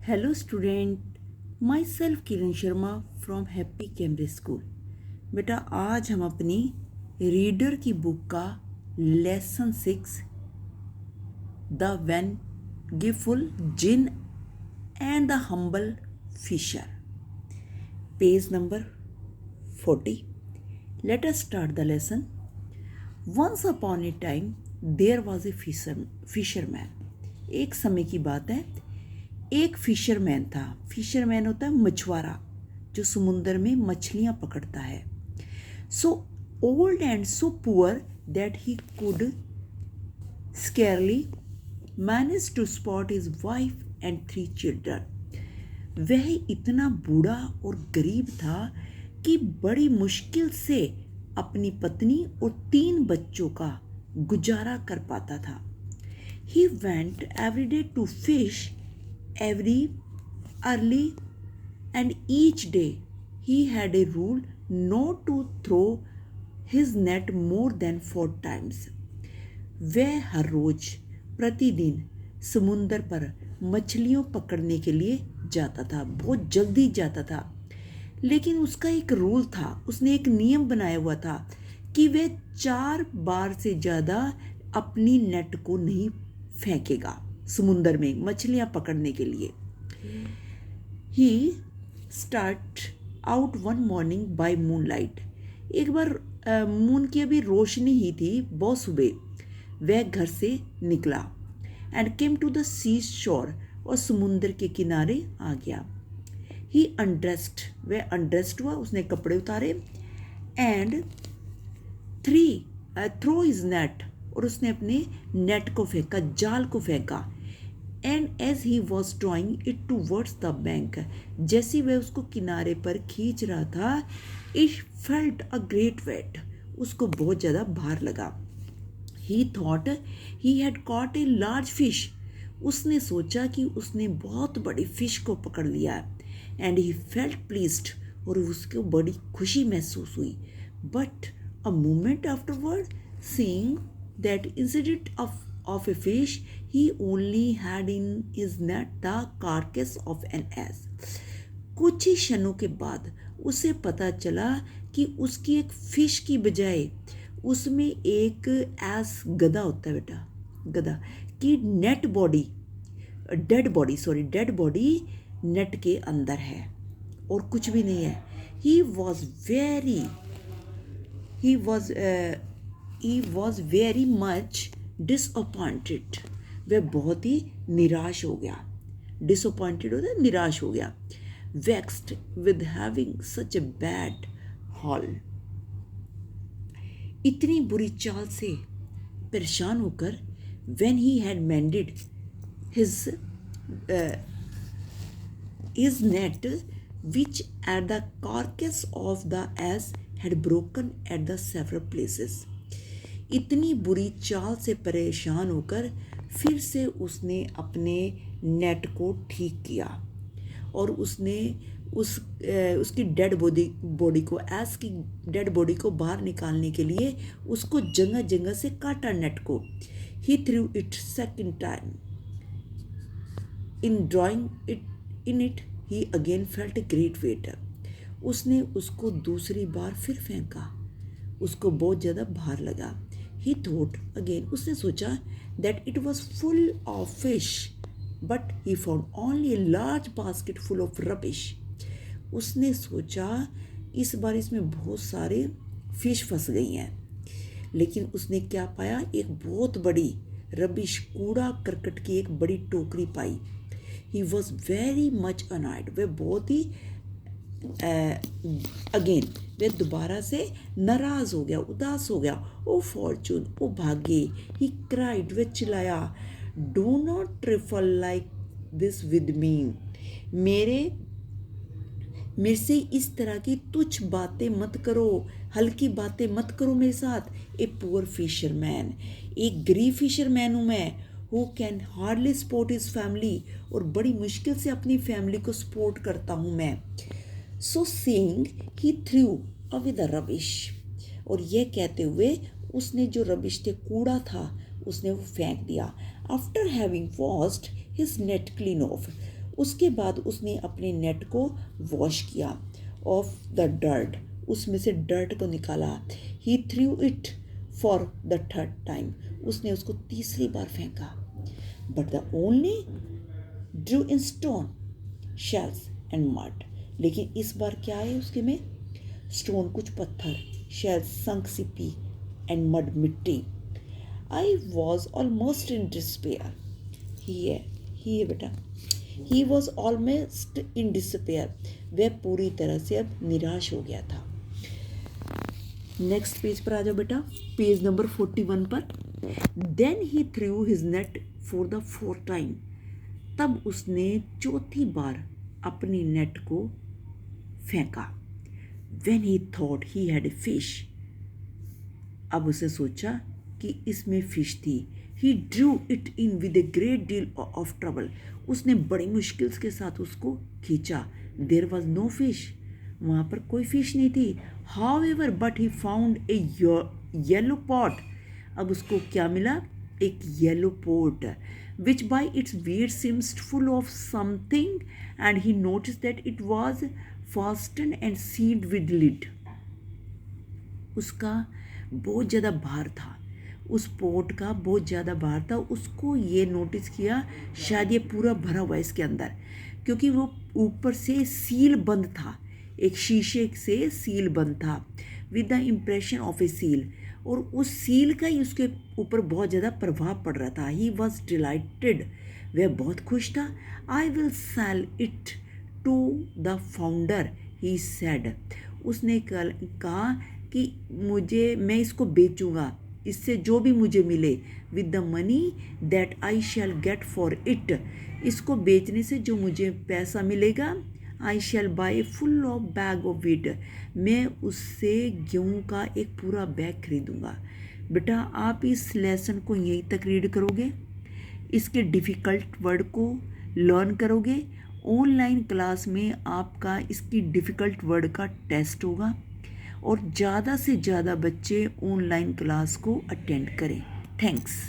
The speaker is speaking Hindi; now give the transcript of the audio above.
Hello student, myself Kiran Sharma from happy Cambridge school. बेटा, आज हम अपनी रीडर की बुक का lesson 6 the ungrateful genie and the humble fisher, page number 40। Let us start the lesson. Once upon a time there was a fisherman. एक समय की बात है, एक फिशरमैन था। फिशरमैन होता है मछुआरा, जो समुद्र में मछलियां पकड़ता है। So old and so poor that he could scarcely manage to spot his wife and 3 children. वह इतना बूढ़ा और गरीब था कि बड़ी मुश्किल से अपनी पत्नी और 3 बच्चों का गुजारा कर पाता था। He went every day to fish every early, and each day he had a rule not to throw his net more than 4 times. वह हर रोज प्रतिदिन समुंदर पर मछलियों पकड़ने के लिए जाता था, बहुत जल्दी जाता था। लेकिन उसका एक रूल था, उसने एक नियम बनाया हुआ था कि वह 4 बार से ज़्यादा अपनी नेट को नहीं फेंकेगा समुंदर में मछलियां पकड़ने के लिए। He start out one morning by moonlight. एक बार मून की अभी रोशनी ही थी, बहुत सुबह वह घर से निकला। एंड केम टू द सी शोर, और समुंदर के किनारे आ गया। ही अनड्रेस्ड, वह अनड्रेस्ड हुआ, उसने कपड़े उतारे। एंड थ्रो हिज नेट, और उसने अपने नेट को फेंका, जाल को फेंका। And as he was drawing it towards the bank, जैसे वह उसको किनारे पर खींच रहा था, it felt a great weight, उसको बहुत ज़्यादा भार लगा। He thought he had caught a large fish, उसने सोचा कि उसने बहुत बड़ी फिश को पकड़ लिया। एंड ही फेल्ट प्लीज्ड, और उसको बड़ी खुशी महसूस हुई। But a moment afterward, seeing that incident of a fish, he only had in his net the carcass of an ass. कुछ ही क्षणों के बाद उसे पता चला कि उसकी एक फिश की बजाय उसमें एक एस, गधा होता है बेटा, गधा की डेड बॉडी नेट के अंदर है और कुछ भी नहीं है। ही वॉज वेरी मच डिसअपॉइंटेड, वह बहुत ही निराश हो गया। डिसअपॉइंटेड होता है, निराश हो गया। Vexed with having such a bad hall, इतनी बुरी चाल से परेशान होकर, when he had मेंडेड his net which at the carcass of the ass had broken at the several places. इतनी बुरी चाल से परेशान होकर फिर से उसने अपने नेट को ठीक किया और उसने उसकी डेड बॉडी को, एस की डेड बॉडी को बाहर निकालने के लिए उसको जगह जगह से काटा नेट को। He threw it second time, in drawing it he again felt great weight, उसने उसको दूसरी बार फिर फेंका, उसको बहुत ज़्यादा भार लगा। ही थॉट अगेन, उसने सोचा that it was full of fish, but he found only a large basket full of rubbish. उसने सोचा इस बार इसमें बहुत सारे फिश फंस गई हैं, लेकिन उसने क्या पाया, एक बहुत बड़ी रबिश, कूड़ा करकट की एक बड़ी टोकरी पाई। He was very much annoyed, वह बहुत ही अगेन वह दोबारा से नाराज हो गया, उदास हो गया। ओ फॉर्चून, ओ भाग्य, ही क्राइड, वह चिल्लाया, do not trifle like this with me, मेरे से इस तरह की तुच्छ बातें मत करो, हल्की बातें मत करो मेरे साथ। ए पुअर फिशरमैन, एक गरीब फिशरमैन हूँ मैं, who can hardly support his family, और बड़ी मुश्किल से अपनी फैमिली को सपोर्ट करता हूँ मैं। So saying he through away the rubbish, और यह कहते हुए उसने जो रबिश थे, कूड़ा था, उसने वो फेंक दिया। After having washed his net clean of, उसके बाद उसने अपने नेट को वॉश किया ऑफ द डर्ट, उसमें से डर्ट को निकाला। He threw it for the third time, उसने उसको तीसरी बार फेंका। But the only drew in stone shells and mud, लेकिन इस बार क्या है उसके में? स्टोन कुछ पत्थर, शेल्स संक सिपी एंड मड मिट्टी। I was almost in despair, he है बेटा, he was almost in despair, वह पूरी तरह से अब निराश हो गया था। नेक्स्ट पेज पर आ जाओ बेटा, पेज नंबर 41 पर। Then he threw his net for the fourth time, तब उसने चौथी बार अपनी नेट को फेंका। When he thought he had a fish, अब उसे सोचा कि इसमें फिश थी। He drew it in with a great deal of trouble, उसने बड़ी मुश्किल के साथ उसको खींचा। There was no fish, वहाँ पर कोई फिश नहीं थी। However, but he found a yellow pot, अब उसको क्या मिला? एक yellow pot, which by its weight seemed full of something, and he noticed that it was fastened and sealed with lid. उसका बहुत ज़्यादा भार था, उस पोट का बहुत ज़्यादा भार था। उसको ये नोटिस किया शायद ये पूरा भरा हुआ है इसके अंदर, क्योंकि वो ऊपर से सील बंद था, एक शीशे से सील बंद था, with the impression of A seal, और उस सील का ही उसके ऊपर बहुत ज़्यादा प्रभाव पड़ रहा था। ही वॉज डिलाइटेड, वह बहुत खुश था। I will sell it to the founder, he said, उसने कहा कि मैं इसको बेचूंगा, इससे जो भी मुझे मिले, with the money that I shall get for it, इसको बेचने से जो मुझे पैसा मिलेगा, I shall buy full of bag of wheat, मैं उससे गेहूँ का एक पूरा बैग खरीदूँगा। बेटा आप इस लेसन को यहीं तक रीड करोगे, इसके डिफ़िकल्ट वर्ड को लर्न करोगे। ऑनलाइन क्लास में आपका इसकी डिफ़िकल्ट वर्ड का टेस्ट होगा, और ज़्यादा से ज़्यादा बच्चे ऑनलाइन क्लास को अटेंड करें। थैंक्स।